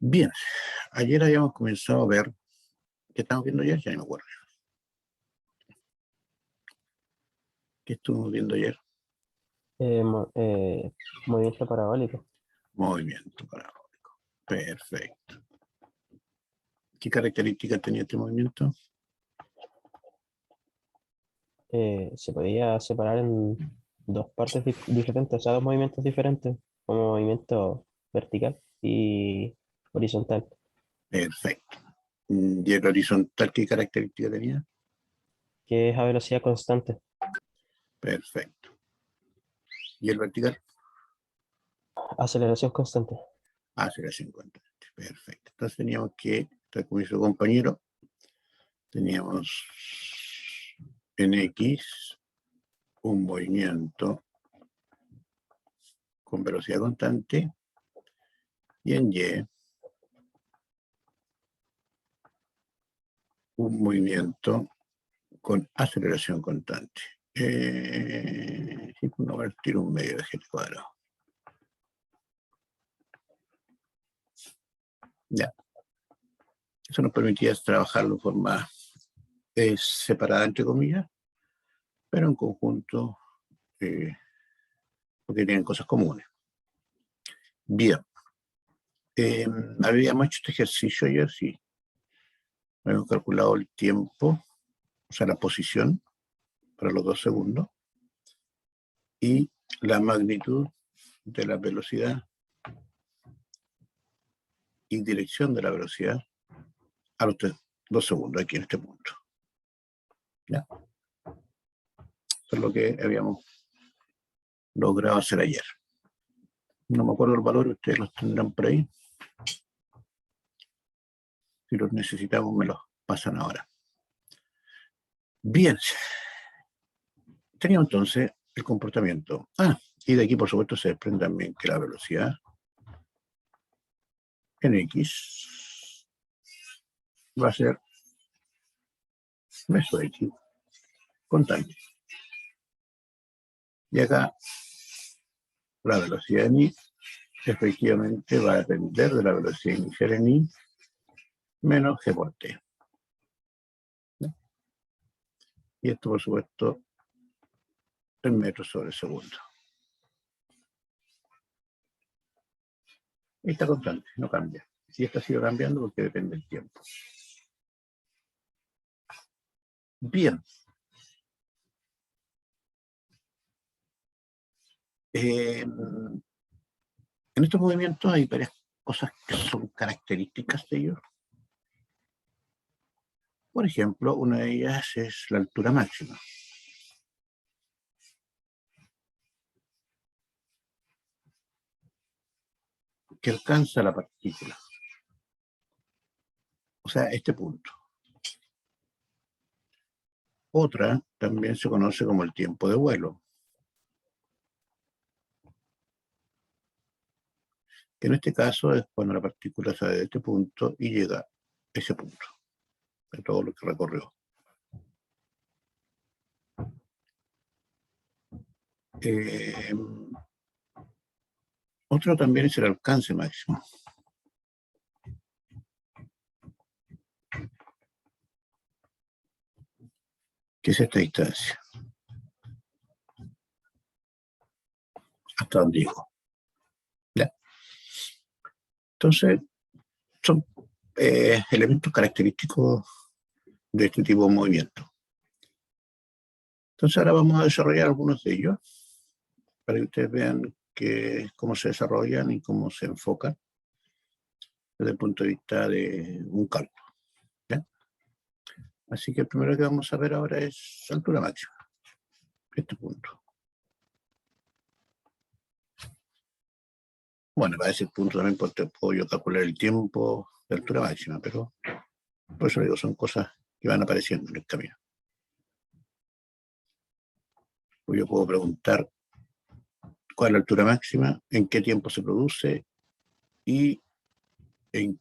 Bien, ayer habíamos comenzado a ver, ¿qué estamos viendo ayer? Ya no me acuerdo. ¿Qué estuvimos viendo ayer? Movimiento parabólico. Movimiento parabólico. Perfecto. ¿Qué características tenía este movimiento? Se podía separar en dos partes diferentes, o sea, dos movimientos diferentes, como movimiento vertical y horizontal, Perfecto. ¿Y el horizontal qué características tenía? que es a velocidad constante, Perfecto. ¿Y el vertical? aceleración constante. Será 50. Perfecto. Entonces teníamos que, tal como hizo compañero, teníamos en X un movimiento con velocidad constante y en Y un movimiento con aceleración constante. No voy a tirar un medio de G cuadrado. Ya. Eso nos permitía trabajarlo de forma separada, entre comillas, pero en conjunto, porque tienen cosas comunes. Bien. Habíamos hecho este ejercicio ayer, sí. Habíamos calculado el tiempo, o sea, la posición para los 2 segundos y la magnitud de la velocidad y dirección de la velocidad a los 2 segundos, aquí en este punto. ¿Ya? Eso es lo que habíamos logrado hacer ayer. No me acuerdo el valor, ustedes los tendrán por ahí. Si los necesitamos, me los pasan ahora. Bien. Teníamos entonces el comportamiento. Y de aquí, por supuesto, se desprende también que la velocidad en X va a ser meso de X constante. Y acá la velocidad en Y efectivamente va a depender de la velocidad inicial en Y menos G por T. ¿No? Y esto, por supuesto, en metros sobre segundo. Y está constante, no cambia. Si esta sigue cambiando porque depende del tiempo. Bien. En estos movimientos hay varias cosas que son características de ellos. Por ejemplo, una de ellas es la altura máxima. Que alcanza la partícula. O sea, este punto. Otra también se conoce como el tiempo de vuelo. Que en este caso es cuando la partícula sale de este punto y llega a ese punto. De todo lo que recorrió. Otro también es el alcance máximo. Que es esta distancia. Hasta donde llegó. ¿Ya? Entonces, son elementos característicos de este tipo de movimiento. Entonces ahora vamos a desarrollar algunos de ellos para que ustedes vean cómo se desarrollan y cómo se enfocan desde el punto de vista de un cálculo. ¿Ya? Así que el primero que vamos a ver ahora es altura máxima. Este punto. Bueno, para ese punto también puedo yo calcular el tiempo de altura máxima, pero por eso digo, son cosas que van apareciendo en el camino. Pues yo puedo preguntar cuál es la altura máxima, en qué tiempo se produce y en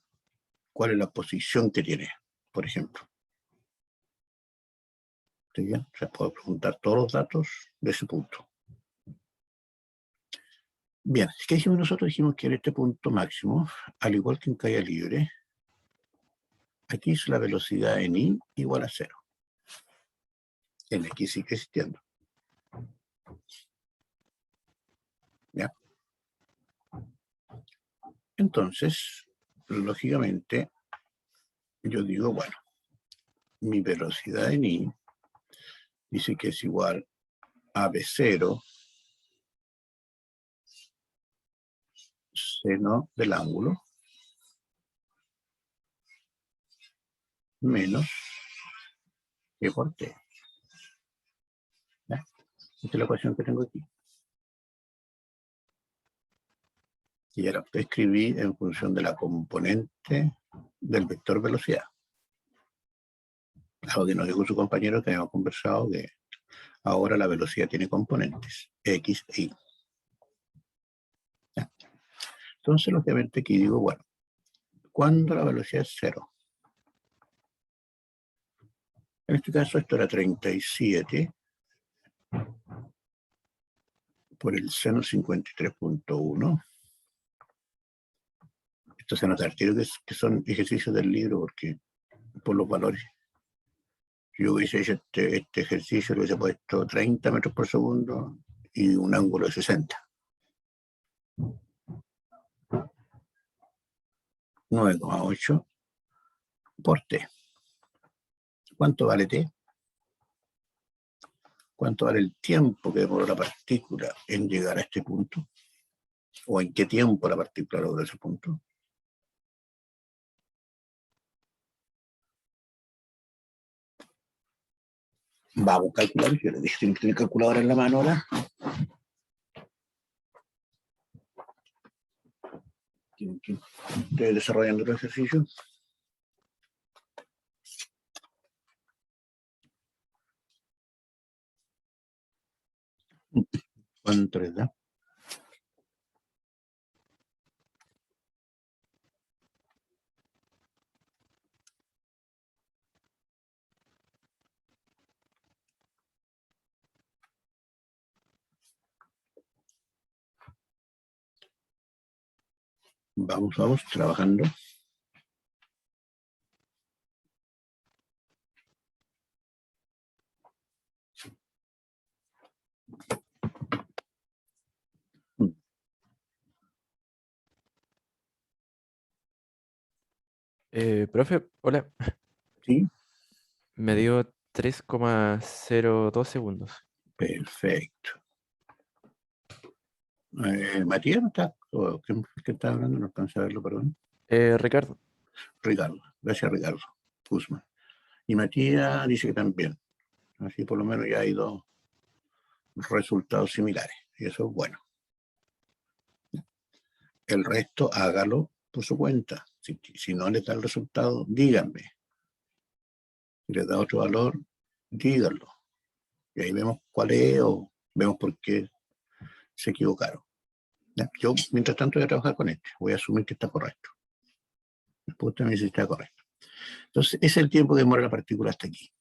cuál es la posición que tiene, por ejemplo. ¿Está bien? O sea, puedo preguntar todos los datos de ese punto. Bien, ¿qué dijimos nosotros? Dijimos que en este punto máximo, al igual que en caída libre, aquí es la velocidad en I igual a 0. En X sigue existiendo. ¿Ya? Entonces, lógicamente, yo digo, bueno, mi velocidad en I dice que es igual a B0 seno del ángulo menos E por T. ¿Ya? Esta es la ecuación que tengo aquí. Y ahora la escribí en función de la componente del vector velocidad. Algo que nos dijo su compañero que habíamos conversado, que ahora la velocidad tiene componentes, X e Y. ¿Ya? Entonces, lógicamente aquí digo, bueno, ¿cuándo la velocidad es 0? En este caso esto era 37 por el seno 53.1. Esto se nota al tiro que son ejercicios del libro porque por los valores. Si yo hubiese hecho este ejercicio, le hubiese puesto 30 metros por segundo y un ángulo de 60. 9,8 por T. ¿Cuánto vale T? ¿Cuánto vale el tiempo que demoró la partícula en llegar a este punto? ¿O en qué tiempo la partícula logró ese punto? Vamos a calcular, yo le dije, tiene que tener calculadora en la mano ahora. Estoy desarrollando los ejercicios. ¿Cuánto les da? Vamos, trabajando. Profe, hola. Sí, Me dio 3,02 segundos. perfecto. Matías no está, ¿qué está hablando? No alcanza a verlo, perdón. Ricardo. Ricardo, gracias Ricardo Guzmán. Y Matías dice que también. Así por lo menos ya hay dos resultados similares. Y eso es bueno. El resto hágalo por su cuenta. Si no le da el resultado, díganme. Si le da otro valor, díganlo. Y ahí vemos cuál es o vemos por qué se equivocaron. ¿Ya? Yo, mientras tanto, voy a trabajar con este. Voy a asumir que está correcto. Después usted me dice si está correcto. Entonces, ese es el tiempo que demora la partícula hasta aquí.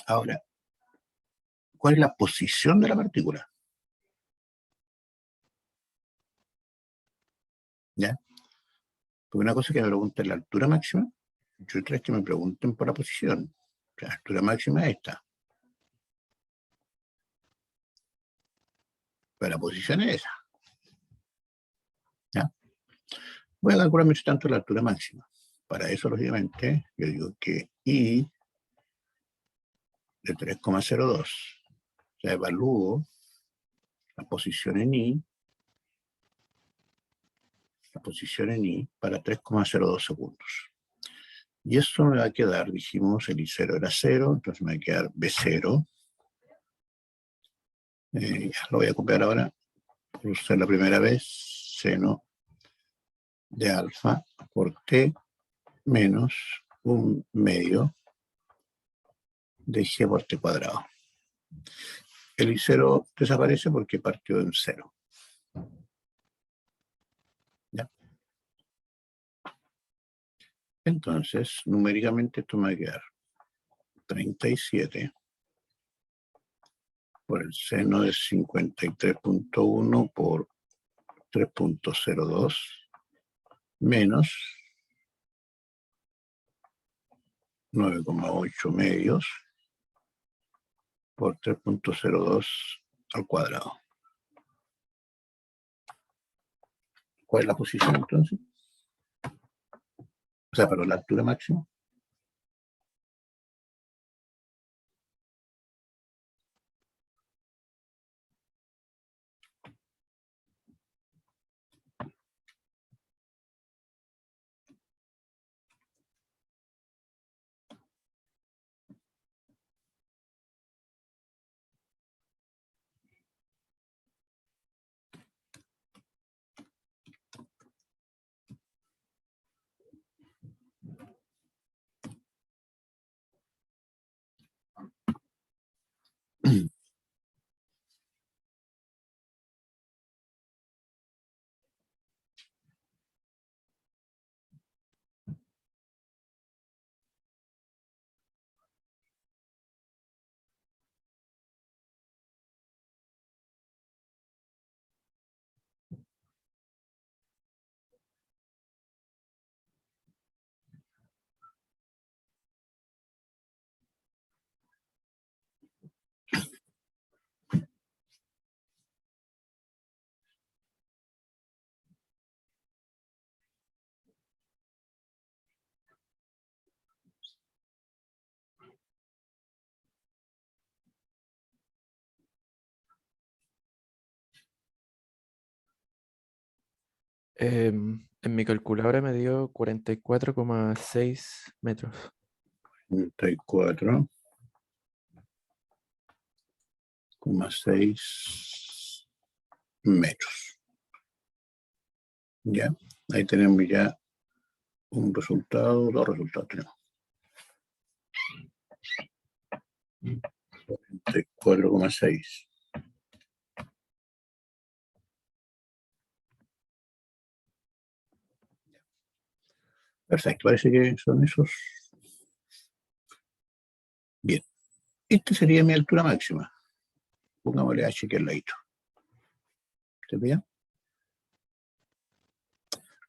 Ahora, ¿cuál es la posición de la partícula? ¿Ya? Porque una cosa es que me pregunten la altura máxima, y otra es que me pregunten por la posición. La altura máxima es esta. Pero la posición es esa. ¿Ya? Voy a calcular mientras tanto la altura máxima. Para eso, lógicamente, yo digo que I de 3,02. O sea, evalúo la posición en I para 3,02 segundos. Y eso me va a quedar, dijimos, el I0 era 0, entonces me va a quedar B0. Ya lo voy a copiar ahora, por ser la primera vez, seno de alfa por T menos un medio de G por T cuadrado. El I0 desaparece porque partió en 0. ¿Ya? Entonces, numéricamente esto me va a quedar 37 por el seno de 53.1 por 3.02 menos 9,8 medios por 3.02 al cuadrado. ¿Cuál es la posición entonces? O sea, para la altura máxima. En mi calculadora me dio 44,6 metros. 34,6 metros. Ya, ahí tenemos ya un resultado, dos resultados tenemos. 44,6. Perfecto, parece que son esos. Bien, esta sería mi altura máxima. Pongámosle H que es ladito. ¿Se ve?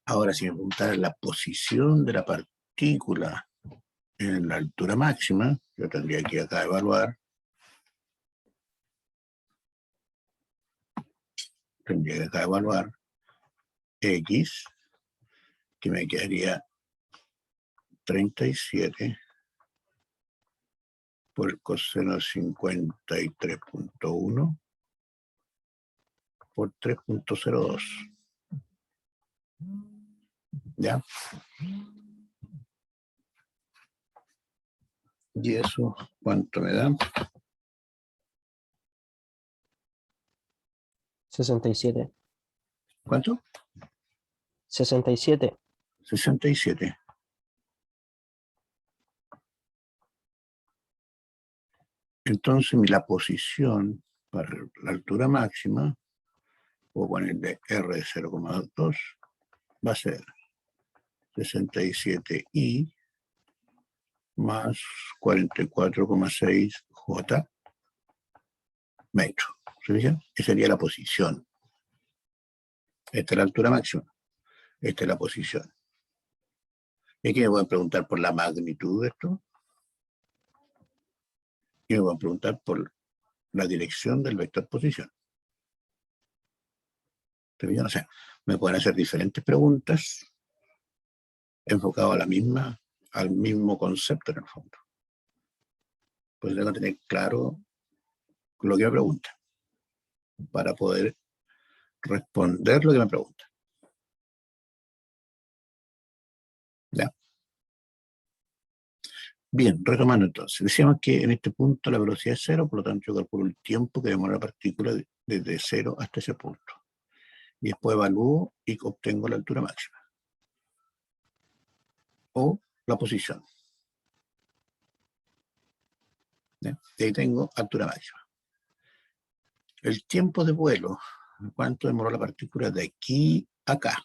Ahora, si me preguntaran la posición de la partícula en la altura máxima, yo tendría que acá evaluar. Tendría que acá evaluar X, que me quedaría 37 por el coseno de 53.1 por 3.02. ¿Ya? ¿Y eso cuánto me da? 67. ¿Cuánto? 67. 67. Entonces, la posición para la altura máxima, voy a ponerle R de 0,2, va a ser 67I más 44,6 J metros. ¿Se fijan? Esa sería la posición. Esta es la altura máxima. Esta es la posición. ¿Y aquí me voy a preguntar por la magnitud de esto? Y me voy a preguntar por la dirección del vector posición. ¿Se fijan? O sea, me pueden hacer diferentes preguntas enfocadas a la misma, al mismo concepto en el fondo. Pues tengo que tener claro lo que me pregunta para poder responder lo que me pregunta. ¿Ya? Bien, retomando entonces. Decíamos que en este punto la velocidad es cero, por lo tanto yo calculo el tiempo que demora la partícula desde cero hasta ese punto. Y después evalúo y obtengo la altura máxima. O la posición. ¿Ya? Y ahí tengo altura máxima. El tiempo de vuelo, ¿cuánto demoró la partícula de aquí a acá?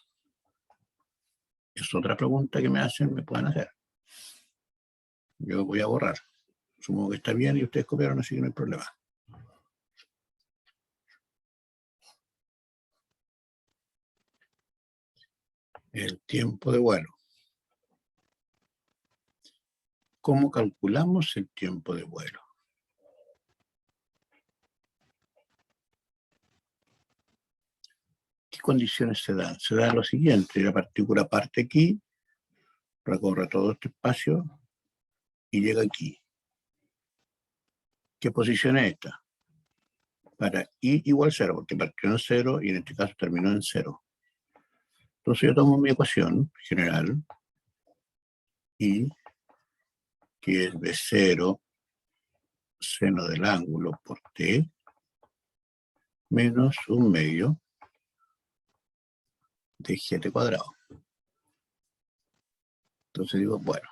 Es otra pregunta que me hacen, me pueden hacer. Yo voy a borrar. Supongo que está bien y ustedes copiaron, así que no hay problema. el tiempo de vuelo. ¿Cómo calculamos el tiempo de vuelo? ¿Qué condiciones se dan? Se da lo siguiente: la partícula parte aquí, recorre todo este espacio y llega aquí. ¿Qué posición es esta? Para I igual 0, porque partió en 0 y en este caso terminó en 0. Entonces yo tomo mi ecuación general, I, que es B0 seno del ángulo por T, menos 1/2 de GT cuadrado. Entonces digo, bueno,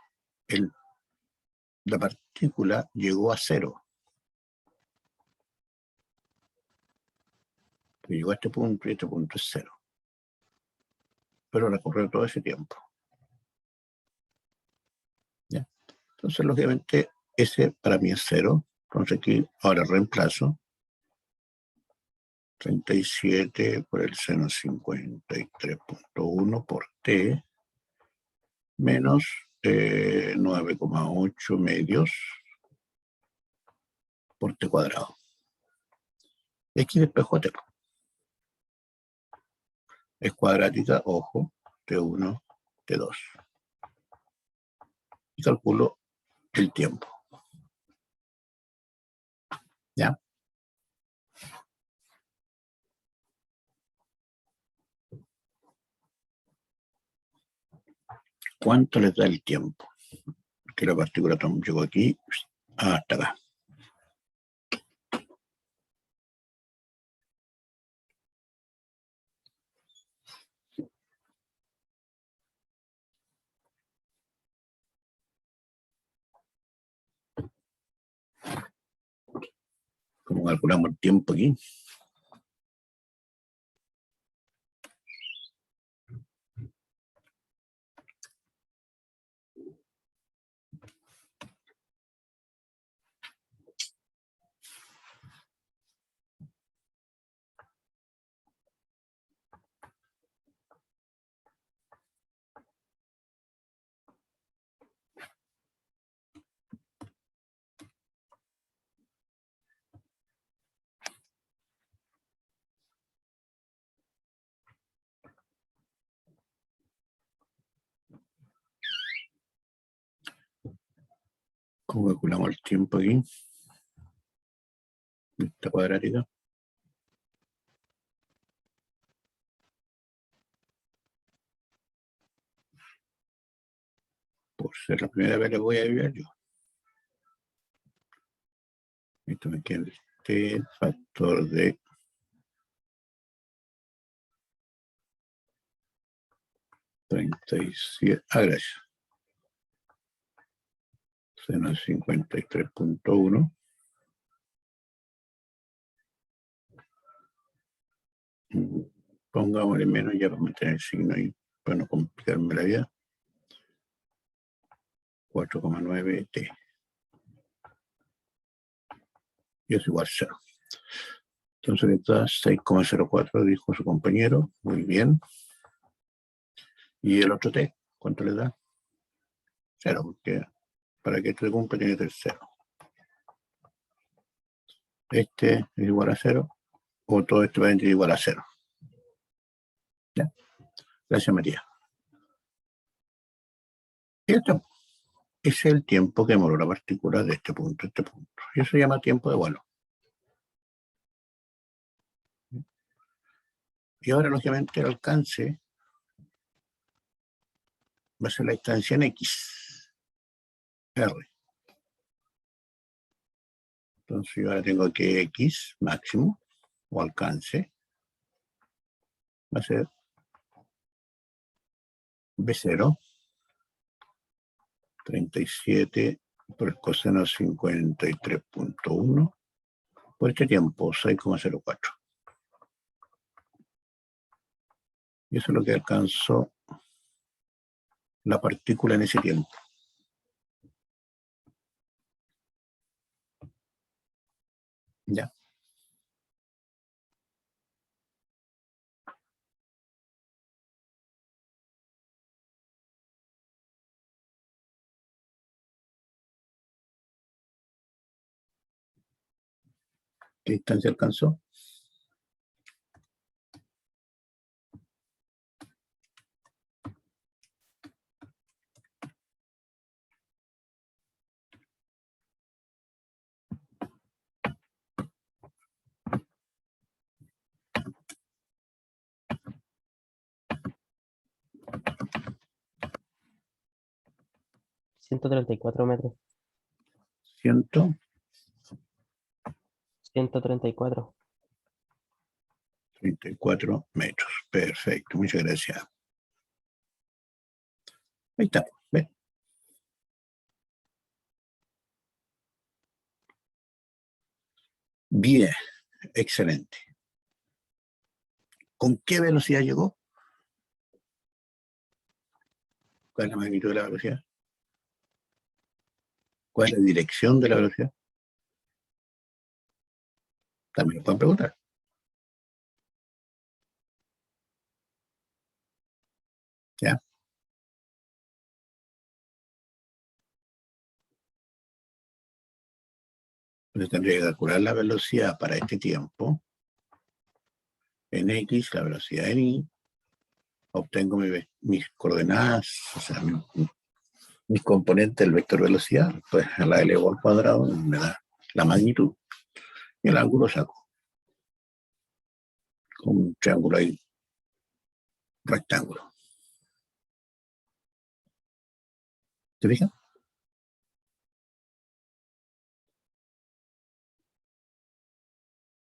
la partícula llegó a 0. Llegó a este punto y este punto es 0. Pero recorrió todo ese tiempo. ¿Ya? Entonces, lógicamente, ese para mí es 0. Entonces aquí, ahora reemplazo 37 por el seno 53.1 por T, menos 9,8 medios por T cuadrado. Y aquí despejo a T. Es cuadrática, ojo, T1, T2. Y calculo el tiempo. ¿Ya? ¿Cuánto les da el tiempo? Que la partícula llegó aquí hasta acá. ¿Cómo calculamos el tiempo aquí? ¿Cómo calculamos el tiempo aquí? Esta cuadrática. Por ser la primera vez que voy a vivir yo. Esto me queda este factor de 37. Gracias. Seno 53.1. Pongámosle menos ya para mantener el signo ahí, para no complicarme la vida. 4,9 T. Y es igual a 0. Entonces está 6,04, dijo su compañero. Muy bien. ¿Y el otro T? ¿Cuánto le da? 0, porque para que este cumpla tiene que ser 0. Este es igual a 0, o todo esto va a ser igual a 0. ¿Ya? Gracias, María. Y ese es el tiempo que demoró la partícula de este punto a este punto. Y eso se llama tiempo de vuelo. Y ahora, lógicamente, el alcance va a ser la distancia en X, R. Entonces yo ahora tengo que X máximo, o alcance, va a ser B0, 37 por el coseno 53.1, por este tiempo, 6,04. Y eso es lo que alcanzó la partícula en ese tiempo. ¿Ya? ¿Qué distancia alcanzó? $134. 134 metros. Perfecto, muchas gracias. Ahí está, ¿ves? Bien, excelente. ¿Con qué velocidad llegó? ¿Cuál es la magnitud de la velocidad? ¿Cuál es la dirección de la velocidad? También lo pueden preguntar. ¿Ya? Entonces tendría que calcular la velocidad para este tiempo. En X, la velocidad en Y. Obtengo mis coordenadas, o sea, mis componentes del vector velocidad. Pues a la elevado al cuadrado me da la magnitud. Y el ángulo saco. Con un triángulo ahí, rectángulo. ¿Te fijas?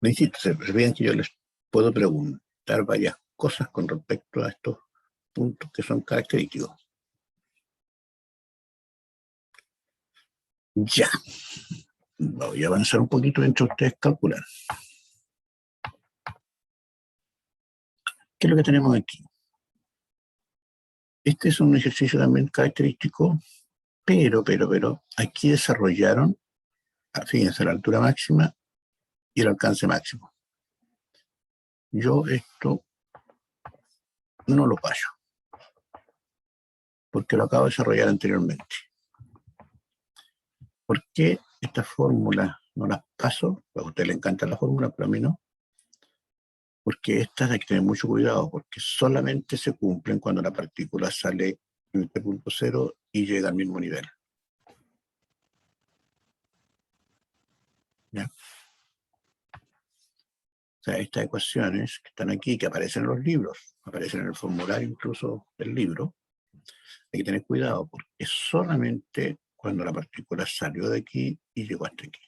Me insisto, se vean que yo les puedo preguntar varias cosas con respecto a estos puntos que son característicos. Ya. Voy a avanzar un poquito mientras ustedes calculan. ¿Qué es lo que tenemos aquí? Este es un ejercicio también característico, pero aquí desarrollaron, fíjense, la altura máxima y el alcance máximo. Yo esto no lo paso, porque lo acabo de desarrollar anteriormente. ¿Por qué estas fórmulas no las paso? Pues a usted le encanta la fórmula, pero a mí no. Porque estas hay que tener mucho cuidado, porque solamente se cumplen cuando la partícula sale en este punto cero y llega al mismo nivel. ¿Ya? O sea, estas ecuaciones que están aquí, que aparecen en los libros, aparecen en el formulario incluso del libro, hay que tener cuidado, porque es solamente cuando la partícula salió de aquí y llegó hasta aquí.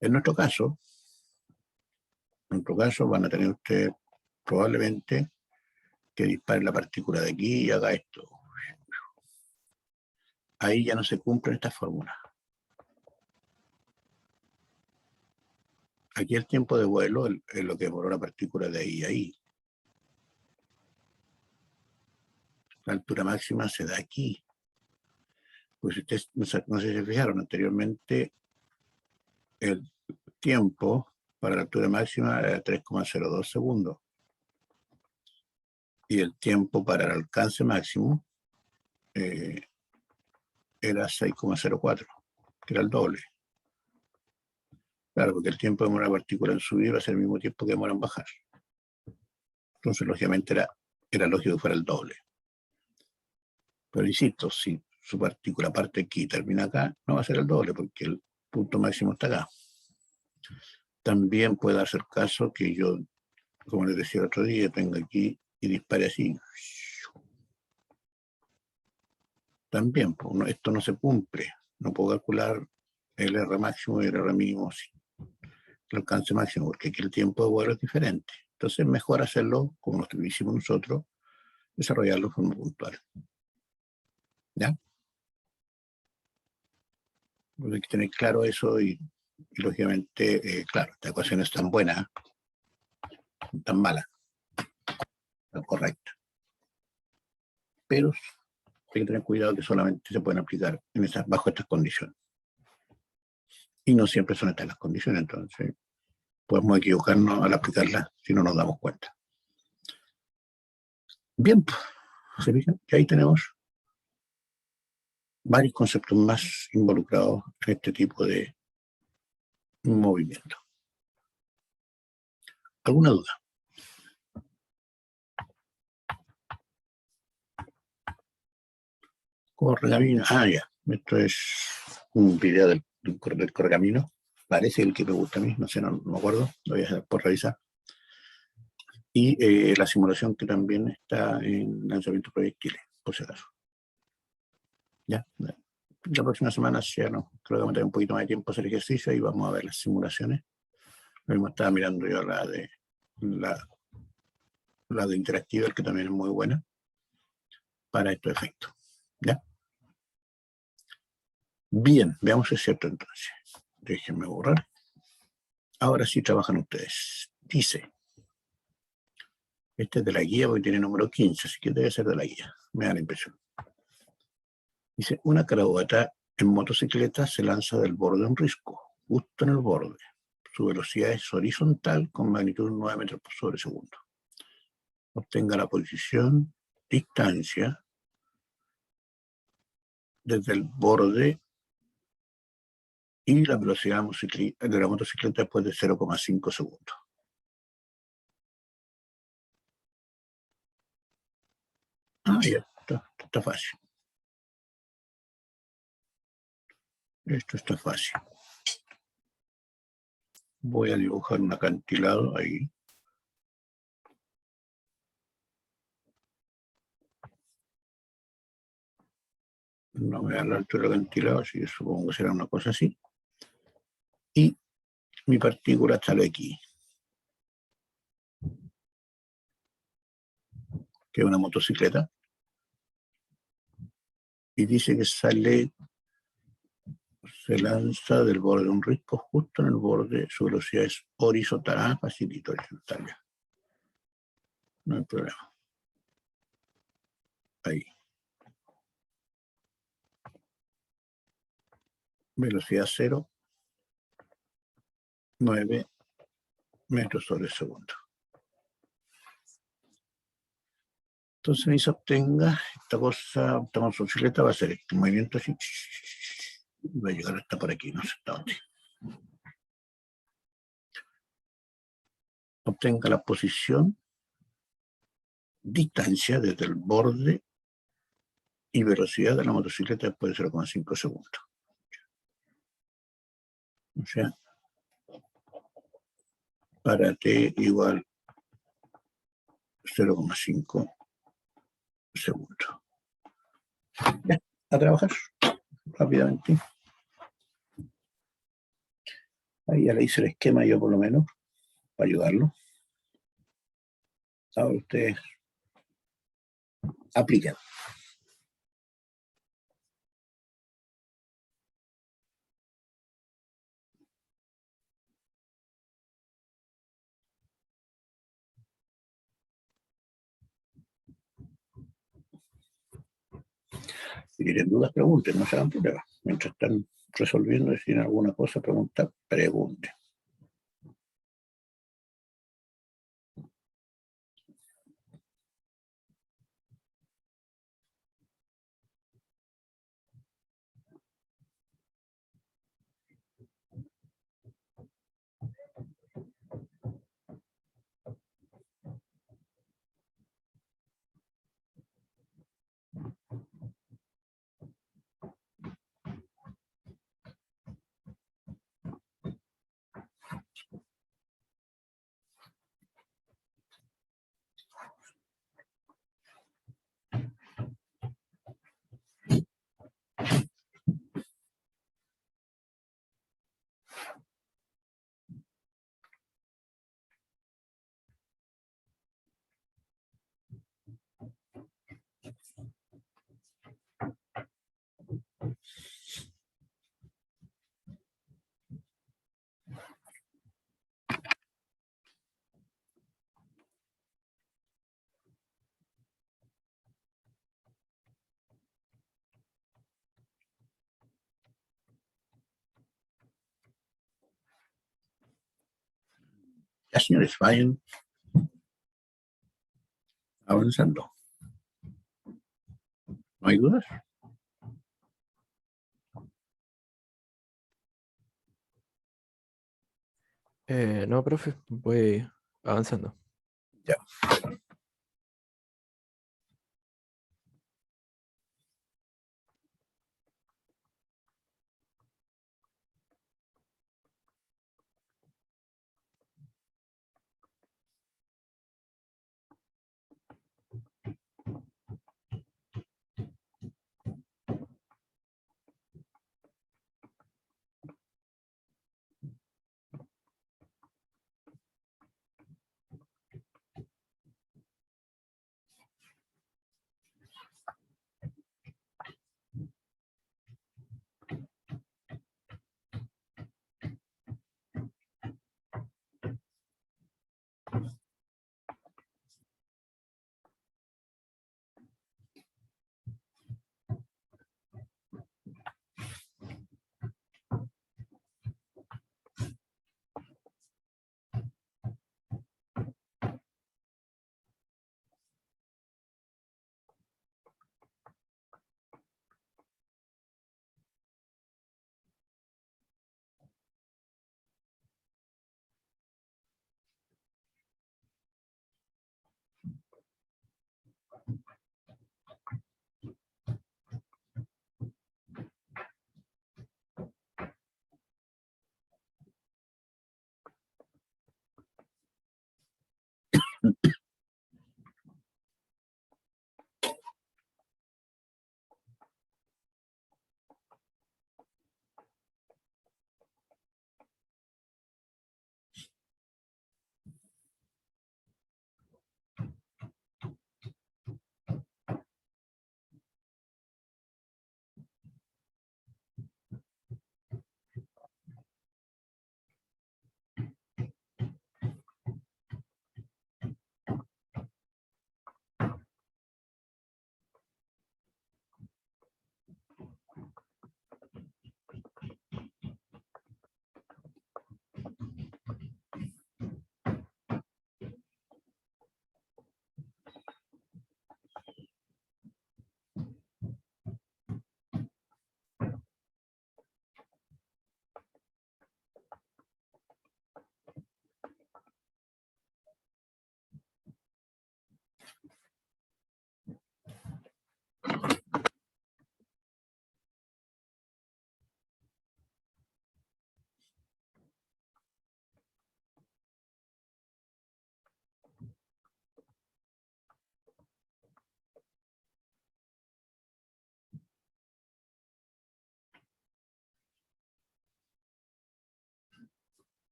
En nuestro caso van a tener ustedes probablemente que dispare la partícula de aquí y haga esto. Ahí ya no se cumplen estas fórmulas. Aquí el tiempo de vuelo es lo que demoró la partícula de ahí a ahí. La altura máxima se da aquí. Pues ustedes no sé si se fijaron anteriormente, el tiempo para la altura máxima era 3,02 segundos. Y el tiempo para el alcance máximo era 6,04, que era el doble. Claro, porque el tiempo de demora una partícula en subir va a ser el mismo tiempo que demora en bajar. Entonces, lógicamente, era lógico que fuera el doble. Pero insisto, si su partícula parte aquí y termina acá, no va a ser el doble, porque el punto máximo está acá. También puede hacer caso que yo, como les decía el otro día, tenga aquí y dispare así. También, pues, esto no se cumple. No puedo calcular el R máximo y el R mínimo, el alcance máximo, porque aquí el tiempo de vuelo es diferente. Entonces es mejor hacerlo como lo hicimos nosotros, desarrollarlo de forma puntual. ¿Ya? Pues hay que tener claro eso y lógicamente, claro, esta ecuación es tan buena, tan mala, tan correcta. Pero hay que tener cuidado que solamente se pueden aplicar bajo estas condiciones. Y no siempre son estas las condiciones, entonces podemos equivocarnos al aplicarlas si no nos damos cuenta. Bien, ¿se fijan? Que ahí tenemos varios conceptos más involucrados en este tipo de movimiento. ¿Alguna duda? Correcamino. Ah, ya. Esto es un video del correcamino. Parece el que me gusta a mí, no sé, no me acuerdo. Lo voy a hacer por revisar. Y la simulación que también está en lanzamiento proyectiles, por si acaso. Ya. La próxima semana ya no, creo que vamos a tener un poquito más de tiempo hacer ejercicio y vamos a ver las simulaciones. Lo mismo estaba mirando yo la de Interactive, que también es muy buena para estos efectos. ¿Ya? Bien, veamos si es cierto entonces. Déjenme borrar. Ahora sí trabajan ustedes. Dice, este es de la guía porque tiene número 15, así que debe ser de la guía. Me da la impresión. Dice, una carabota en motocicleta se lanza del borde de un risco, justo en el borde. Su velocidad es horizontal con magnitud 9 metros por sobre segundo. Obtenga la posición, distancia, desde el borde y la velocidad de la motocicleta después de 0,5 segundos. Ah, ya, está fácil. Esto está fácil. Voy a dibujar un acantilado ahí. No me da la altura del acantilado, así que supongo que será una cosa así. Y mi partícula sale aquí, que es una motocicleta. Y dice que se lanza del borde de un risco justo en el borde, su velocidad es horizontal, facilito horizontal ya. No hay problema. Ahí. Velocidad 0, 9 metros sobre segundo. Entonces ahí se obtenga esta cosa, esta motocicleta va a hacer este movimiento así, va a llegar hasta por aquí, no sé hasta dónde. Obtenga la posición, distancia desde el borde y velocidad de la motocicleta después de 0,5 segundos. O sea, para t igual 0,5 segundos. Ya, a trabajar rápidamente. Ahí ya le hice el esquema yo por lo menos, para ayudarlo. Ahora ustedes aplican. Si tienen dudas, pregunten, no se hagan problemas. Mientras están resolviendo, si tienen alguna cosa, preguntar, pregunten. Ya, señores, vayan avanzando. ¿No hay dudas? No, profe, voy avanzando. Ya.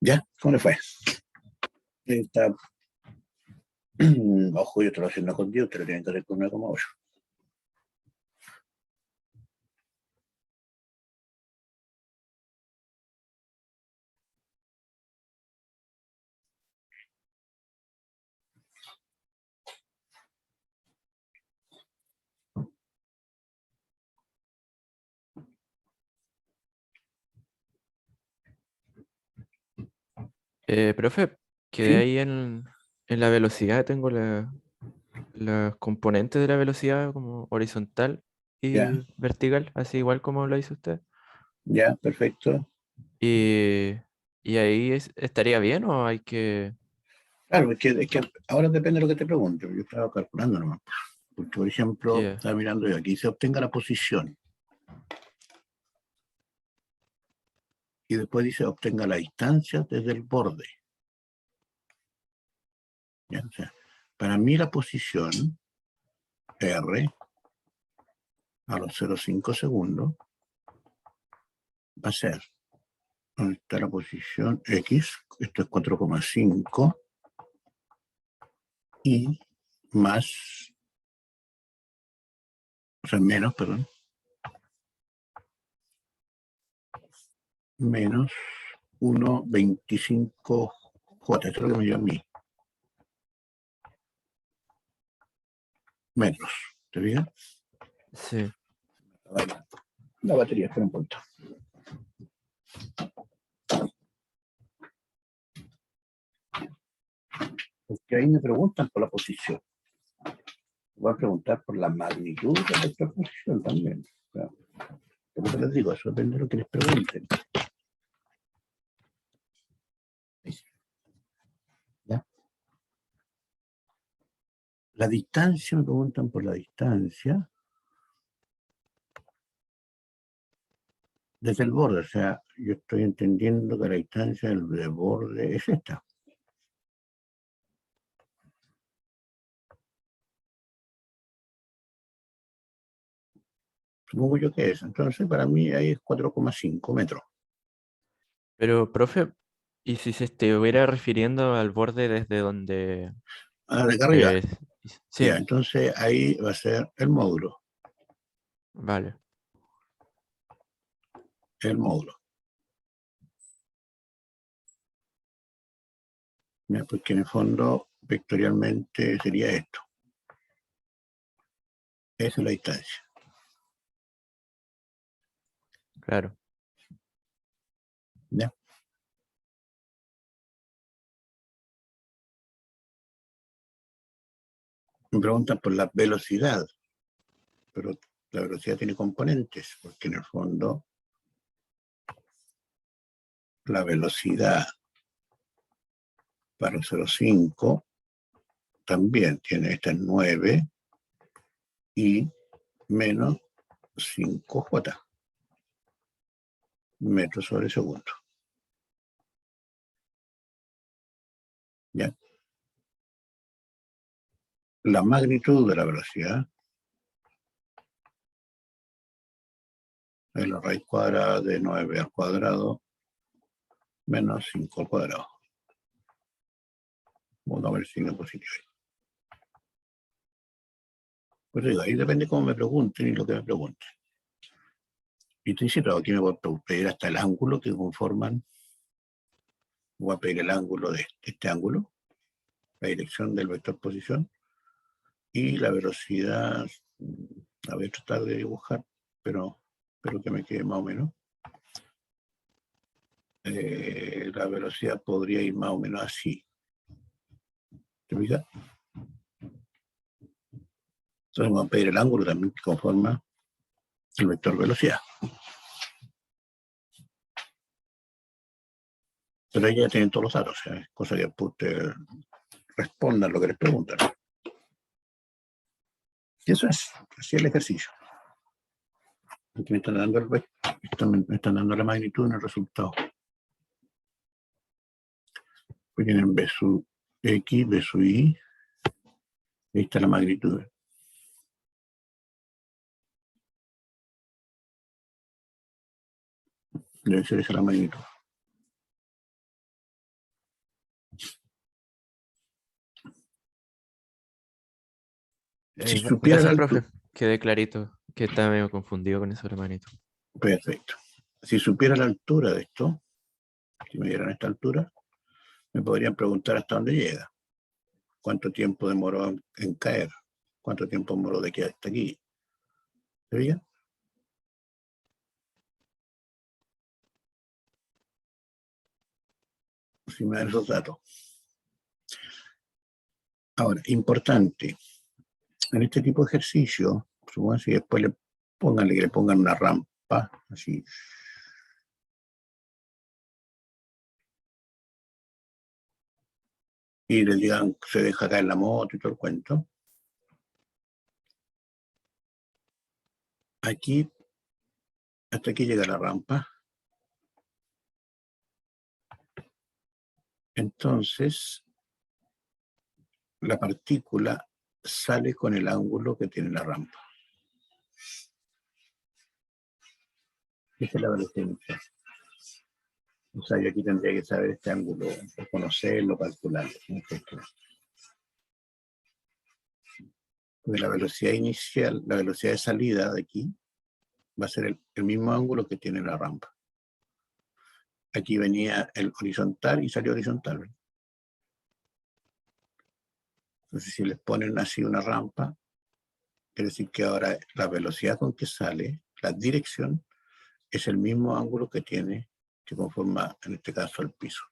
¿Ya? ¿Cómo le fue? Está... Ojo, yo te lo estoy haciendo con 10, usted lo tiene que hacer con 9,8. Profe, quedé ¿Sí? ahí en la velocidad, tengo las componentes de la velocidad como horizontal Ya, y vertical, así igual como lo hizo usted. ya, perfecto. Y, y ahí estaría bien o hay que... Claro, es que ahora depende de lo que te pregunte. Yo estaba calculando nomás. Porque, por ejemplo, Yeah. estaba mirando yo aquí, se obtenga la posición. Y después dice obtenga la distancia desde el borde. ¿Ya? O sea, para mí la posición R a los 0,5 segundos va a ser, ¿dónde está la posición X? Esto es 4,5 y más, o sea, menos, perdón, menos 1,25 J, esto es lo que me dio a mí, metros. ¿Te fijas? Sí. La batería, espera un punto. Porque ahí me preguntan por la posición. Voy a preguntar por la magnitud de nuestra posición también. Claro. Como te les digo, eso depende de lo que les pregunten. ¿Ya? La distancia, me preguntan por la distancia desde el borde. O sea, yo estoy entendiendo que la distancia del borde es esta. Supongo yo que es. Entonces, para mí ahí es 4,5 metros. Pero, profe, ¿y si se estuviera refiriendo al borde desde donde... Ah, de acá arriba. eh, Ya, sí, entonces ahí va a ser el módulo. vale. El módulo. ¿ya? Porque en el fondo, vectorialmente, sería esto. Esa es la distancia. Claro. ¿Ya? Me preguntan por la velocidad, pero la velocidad tiene componentes, porque en el fondo la velocidad para 0,5 también tiene, esta es 9 y menos 5J, metros sobre segundo. ¿Ya? La magnitud de la velocidad es la raíz cuadrada de 9 al cuadrado menos 5 al cuadrado. Vamos a ver el signo positivo. Pues digo, ahí depende cómo me pregunten y lo que me pregunten. Y estoy diciendo, aquí me voy a pedir hasta el ángulo que conforman, voy a pedir el ángulo de este ángulo, la dirección del vector posición y la velocidad. A ver, tratar de dibujar, pero espero que me quede más o menos. La velocidad podría ir más o menos así. ¿Te fijas? Entonces vamos a pedir el ángulo también que conforma el vector velocidad. Pero ahí ya tienen todos los datos, ¿sabes? Cosa que ustedes respondan lo que les preguntan. Y eso es, así es el ejercicio. Aquí me están dando me están dando la magnitud en el resultado. Pues tienen B sub X, B sub Y. Ahí está la magnitud. Debe ser esa la magnitud. Si supiera la Gracias, altura, profe. Quedé clarito, que estaba medio confundido con eso de la magnitud. perfecto. Si supiera la altura de esto, si me dieran esta altura, me podrían preguntar hasta dónde llega. ¿Cuánto tiempo demoró en caer? ¿Cuánto tiempo demoró de aquí hasta aquí? ¿Se veía? Si me dan esos datos. Ahora, importante, en este tipo de ejercicio, supongo si después que le pongan una rampa, así. Y le digan, se deja caer la moto y todo el cuento. Aquí, hasta aquí llega la rampa. Entonces, la partícula sale con el ángulo que tiene la rampa. Esa es la velocidad inicial. O sea, yo aquí tendría que saber este ángulo, conocerlo, calcularlo. Porque la velocidad inicial, la velocidad de salida de aquí, va a ser el mismo ángulo que tiene la rampa. Aquí venía el horizontal y salió horizontal. Entonces, si les ponen así una rampa, quiere decir que ahora la velocidad con que sale, la dirección, es el mismo ángulo que tiene, que conforma, en este caso, el piso.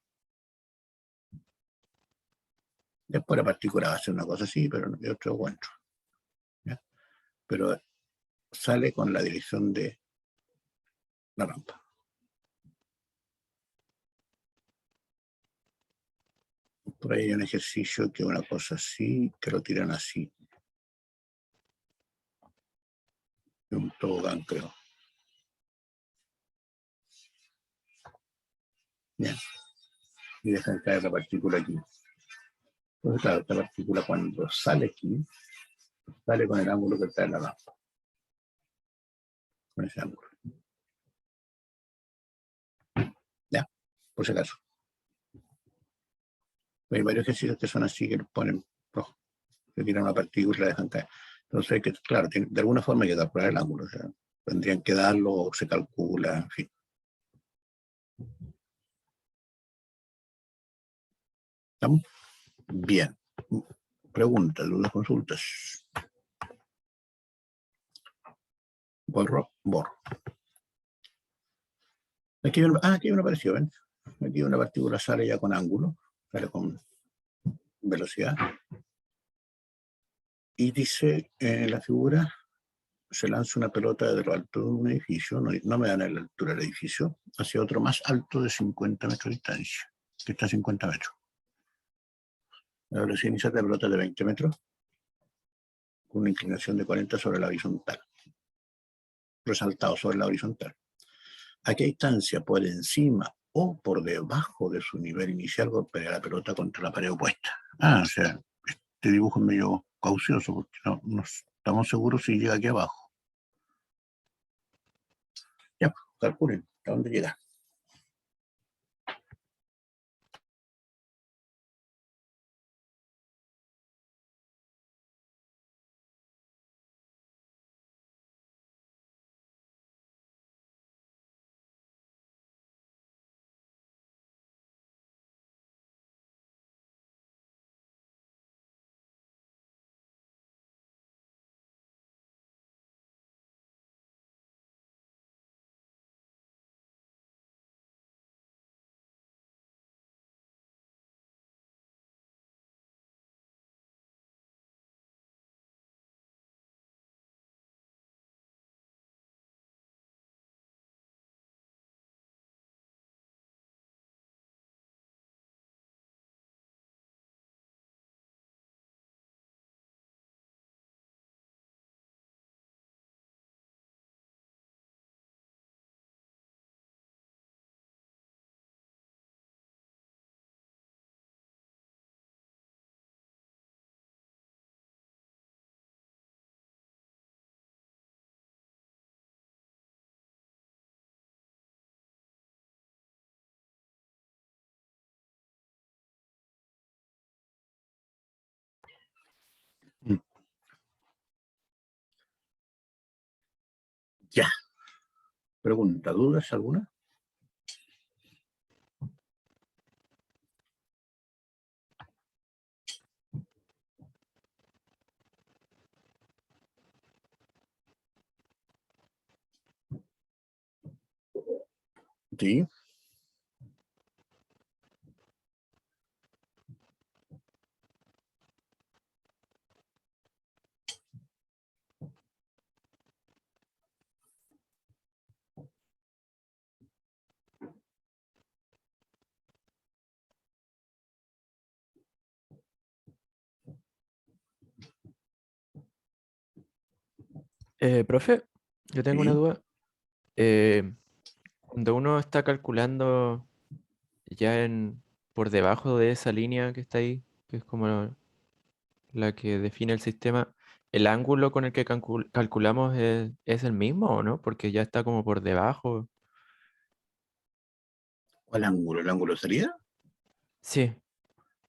Después la partícula va a ser una cosa así, pero no hay otro encuentro. ¿Ya? Pero sale con la dirección de la rampa. Por ahí hay un ejercicio que es una cosa así, que lo tiran así. Un tobogán, creo. Bien. Y dejan caer la partícula aquí. Entonces, claro, esta partícula cuando sale aquí, sale con el ángulo que está en la rampa. Con ese ángulo. Ya, por si acaso. Hay varios ejercicios que son así, que los ponen rojo, que tiran una partícula y la dejan caer. Entonces, hay que, claro, de alguna forma hay que calcular el ángulo. O sea, tendrían que darlo, o se calcula, en fin. ¿Estamos? Bien. Preguntas, dudas, consultas. Borro. Aquí hay una apareció, ¿ven? Aquí una partícula sale ya con ángulo, sale con velocidad. Y dice en la figura, se lanza una pelota desde lo alto de un edificio, no me dan la altura del edificio, hacia otro más alto de 50 metros de distancia, que está a 50 metros. La velocidad inicial de la pelota es de 20 metros, con una inclinación de 40 sobre la horizontal, resaltado sobre la horizontal. ¿A qué distancia por encima o por debajo de su nivel inicial golpea la pelota contra la pared opuesta? O sea, este dibujo es medio caucioso, porque no estamos seguros si llega aquí abajo. Ya, calculen, ¿a dónde llega? Ya. Pregunta, ¿dudas alguna? Sí. Profe, yo tengo una Sí. duda. Cuando uno está calculando ya por debajo de esa línea que está ahí, que es como la que define el sistema, ¿el ángulo con el que calculamos es el mismo o no? Porque ya está como por debajo. ¿Cuál ángulo? ¿El ángulo de salida? Sí,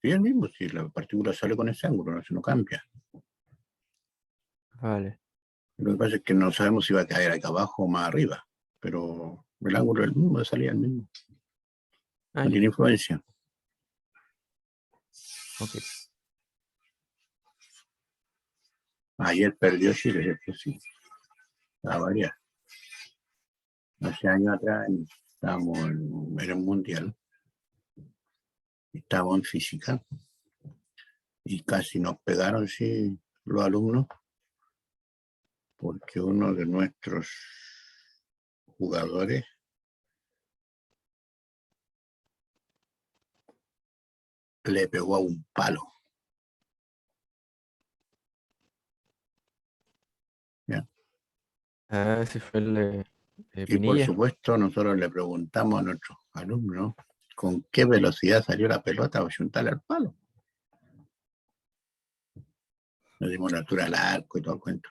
Sí, el mismo, si la partícula sale con ese ángulo, no cambia. vale. Lo que pasa es que no sabemos si va a caer acá abajo o más arriba, pero el ángulo es el mismo, de salida es el mismo. Ah, No ya, tiene influencia. ok. Ayer perdió Chile, es que sí, a varias. Hace años atrás estábamos en el Mundial, estábamos en física y casi nos pegaron, sí, los alumnos, porque uno de nuestros jugadores le pegó a un palo. ¿Ya? Ah, ese fue el de Y por Pinilla. supuesto nosotros le preguntamos a nuestros alumnos con qué velocidad salió la pelota para juntarle al palo. Nos dimos la altura al arco y todo el cuento.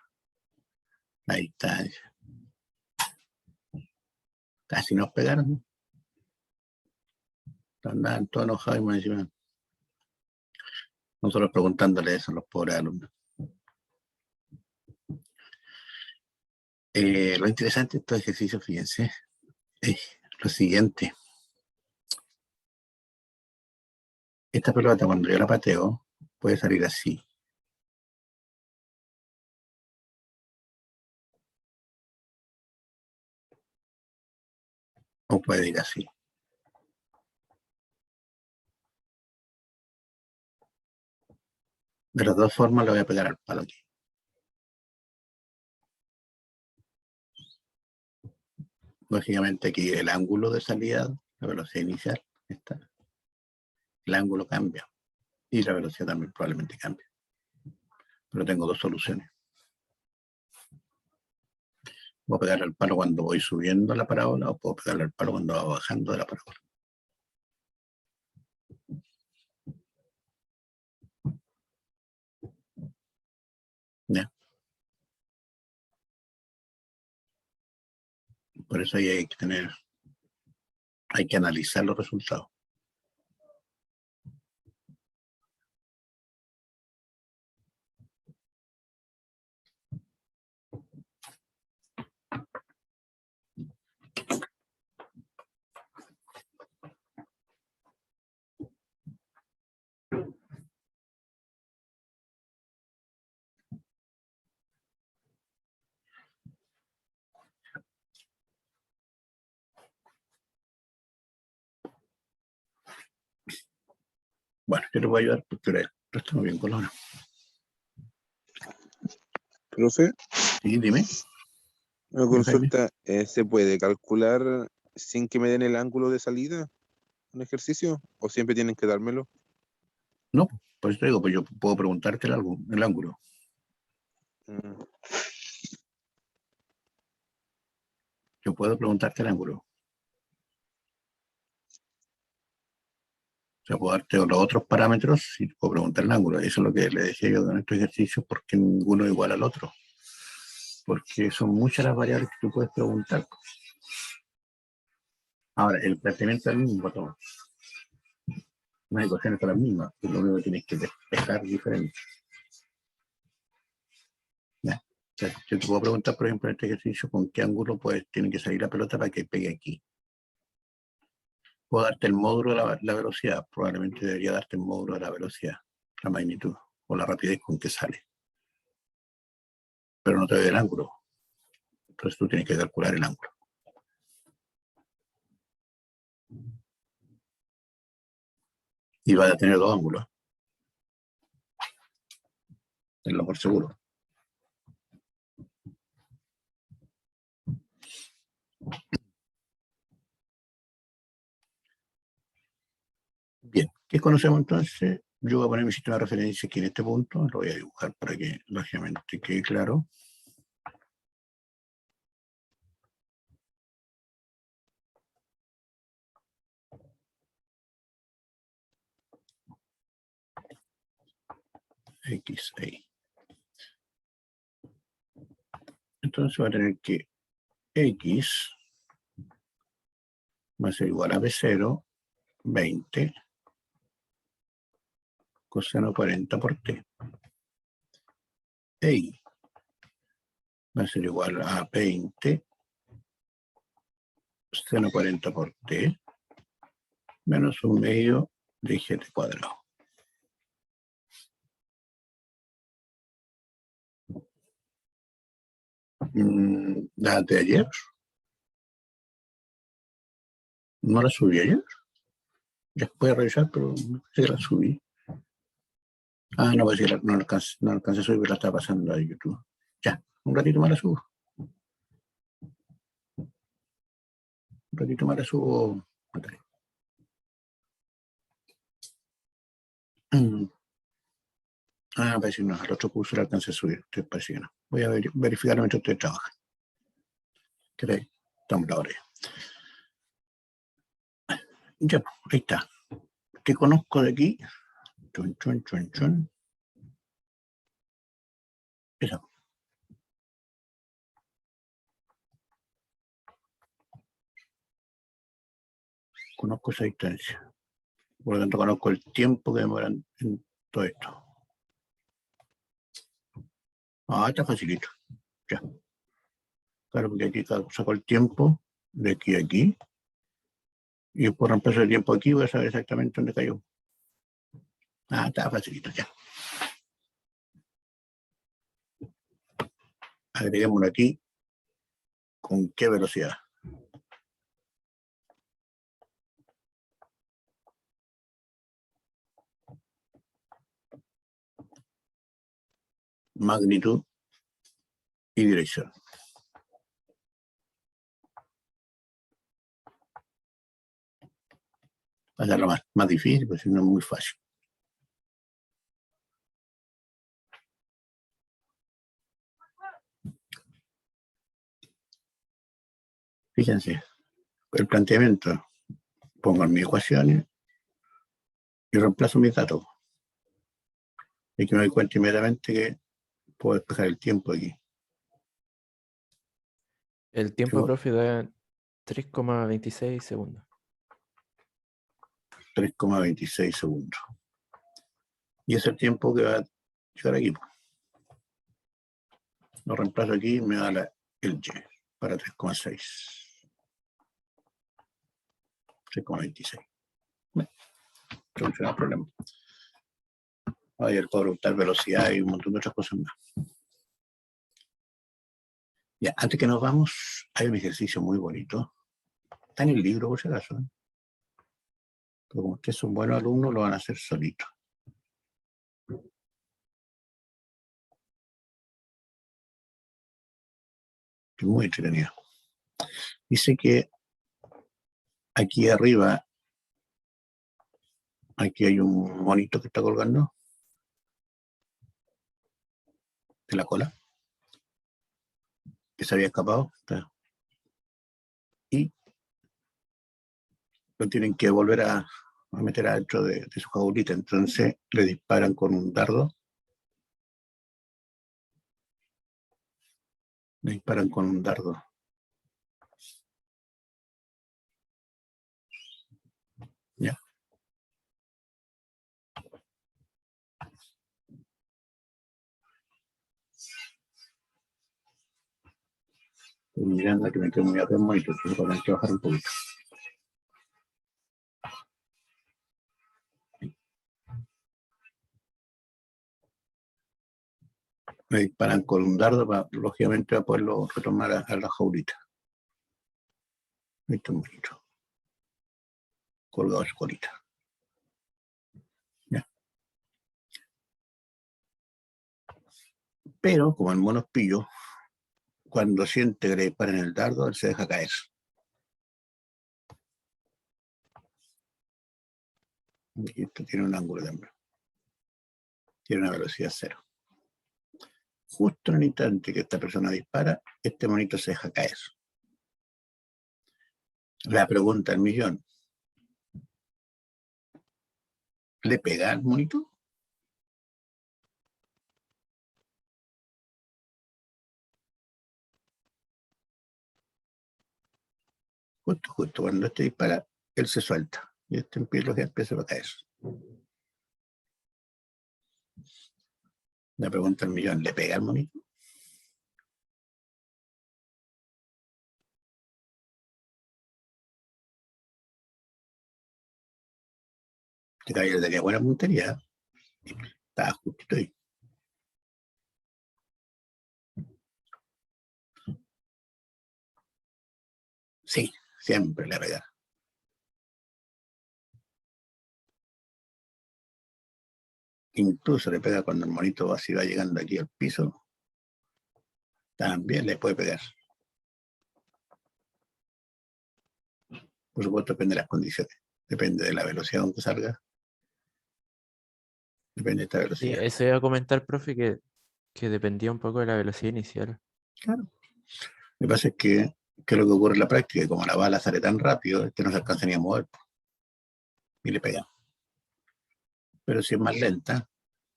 La distancia. Casi nos pegaron, ¿no? Andaban todos enojados y más encima. Nosotros preguntándole eso a los pobres alumnos. Lo interesante de estos ejercicios, fíjense, es lo siguiente. esta pelota cuando yo la pateo puede salir así. O puede ir así. De las dos formas le voy a pegar al palo aquí. Lógicamente aquí el ángulo de salida, la velocidad inicial, está. El ángulo cambia. Y la velocidad también probablemente cambie. Pero tengo dos soluciones. Puedo pegarle al palo cuando voy subiendo la parábola o puedo pegarle al palo cuando va bajando de la parábola. ¿Ya? Por eso ahí hay que analizar los resultados. Bueno, yo te voy a ayudar porque ahora estamos bien con la hora. Profe, Sí, dime. una consulta, ¿se puede calcular sin que me den el ángulo de salida un ejercicio? ¿O siempre tienen que dármelo? No, por eso te digo, pues yo puedo preguntarte el ángulo. Mm, Yo puedo preguntarte el ángulo. O sea, puedo darte los otros parámetros y puedo preguntar el ángulo. Eso es lo que le decía yo en estos ejercicios, porque ninguno es igual al otro. Porque son muchas las variables que tú puedes preguntar. Ahora, el planteamiento es el mismo para todos. Las ecuaciones son las mismas, pero lo único que tienes que despejar diferente. ¿Ya? O sea, yo te puedo preguntar, por ejemplo, en este ejercicio, con qué ángulo tiene que salir la pelota para que pegue aquí. Puedo darte el módulo de la velocidad, probablemente debería darte el módulo de la velocidad, la magnitud o la rapidez con que sale. Pero no te doy el ángulo. Entonces tú tienes que calcular el ángulo. Y vas a tener dos ángulos. Tenlo por seguro. Bien, ¿qué conocemos entonces? Yo voy a poner mi sistema de referencia aquí en este punto, lo voy a dibujar para que lógicamente quede claro. XA. Entonces va a tener que X va a ser igual a B0, 20, coseno 40 por T. Y va a ser igual a 20, seno 40 por T, menos 1/2 de GT cuadrado. La de ayer. No la subí ayer. Después de revisar, pero no sé que la subí. Ah, no, pues no alcancé a subir, pero la estaba pasando a YouTube. Ya, un ratito más la subo. Un ratito más la subo. Ah, parece que no, al otro curso lo alcancé a subir. Entonces parece que no. Voy a verificar mientras ustedes trabajan. ¿Crees? Estamos la hora ya. Ya, ahí está. ¿Qué conozco de aquí? Chun, chun, chun, chun. Esa. Conozco esa distancia. Por lo tanto, conozco el tiempo que demoran en todo esto. Ah, está facilito. Ya. Claro, porque aquí saco el tiempo de aquí a aquí. Y por reemplazo el tiempo aquí voy a saber exactamente dónde cayó. Ah, está facilito ya. Agreguémoslo aquí. ¿Con qué velocidad? Magnitud y dirección. Va a ser lo más difícil, pues si no es muy fácil. Fíjense, el planteamiento. Pongo mis ecuaciones y reemplazo mis datos. Y que me doy cuenta inmediatamente que puedo despejar el tiempo aquí. El tiempo, Yo- profe, da 3,26 segundos. 3,26 segundos. Y ese es el tiempo que va a llegar aquí. Lo reemplazo aquí y me da el Y para 3,6. 3,26. Bueno, soluciona el problema. Ayer puedo preguntar velocidad y un montón de otras cosas más. Ya, antes que nos vamos, hay un ejercicio muy bonito. Está en el libro, por si acaso. Pero como ustedes son buenos alumnos, lo van a hacer solitos. Es muy entretenido. Dice que aquí arriba, aquí hay un monito que está colgando de la cola, que se había escapado. Y lo tienen que volver a meter adentro de su jaulita. Entonces le disparan con un dardo. Le disparan con un dardo. ¿Ya? Estoy mirando que me quedo muy atento y entonces voy a tener que bajar un poquito. Me disparan con un dardo para, lógicamente, para poderlo retomar a la jaulita. Esto es bonito. Colgado de su colita. ¿Ya? Pero, como el mono es pillo, cuando siente que le disparan el dardo, él se deja caer. Y esto tiene un ángulo también. Tiene una velocidad cero. Justo en el instante que esta persona dispara, este monito se deja caer. La pregunta del millón. ¿Le pega al monito? Justo cuando este dispara, él se suelta. Y este empieza a caer. La pregunta del millón. ¿Le pega al monito? Te cae de buena puntería. Estaba justito ahí. Sí, siempre le pega. Incluso le pega cuando el monito así va llegando aquí al piso. También le puede pegar. Por supuesto, depende de las condiciones. Depende de la velocidad donde salga. Depende de esta Sí, velocidad. eso iba a comentar, profe, que dependía un poco de la velocidad inicial. Claro. Lo que pasa es que lo que ocurre en la práctica, es que como la bala sale tan rápido, es que no se alcanza ni a mover y le pega. Pero si es más lenta,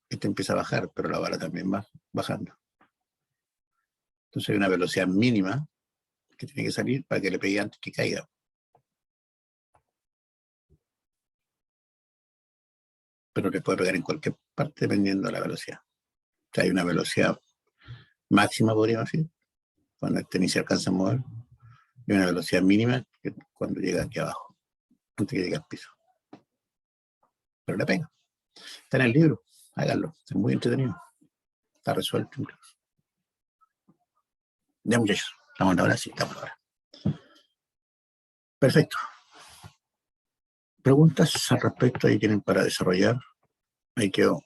este empieza a bajar, pero la bala también va bajando. Entonces hay una velocidad mínima que tiene que salir para que le pegue antes que caiga. Pero le puede pegar en cualquier parte dependiendo de la velocidad. O sea, hay una velocidad máxima, podríamos decir, cuando este ni se alcanza a mover, y una velocidad mínima que cuando llega aquí abajo, antes que llegue al piso. Pero le pega. Está en el libro, háganlo, es muy entretenido. Está resuelto incluso. Ya, muchachos, estamos ahora, sí, estamos ahora. Perfecto. ¿Preguntas al respecto ahí tienen para desarrollar? Ahí quedó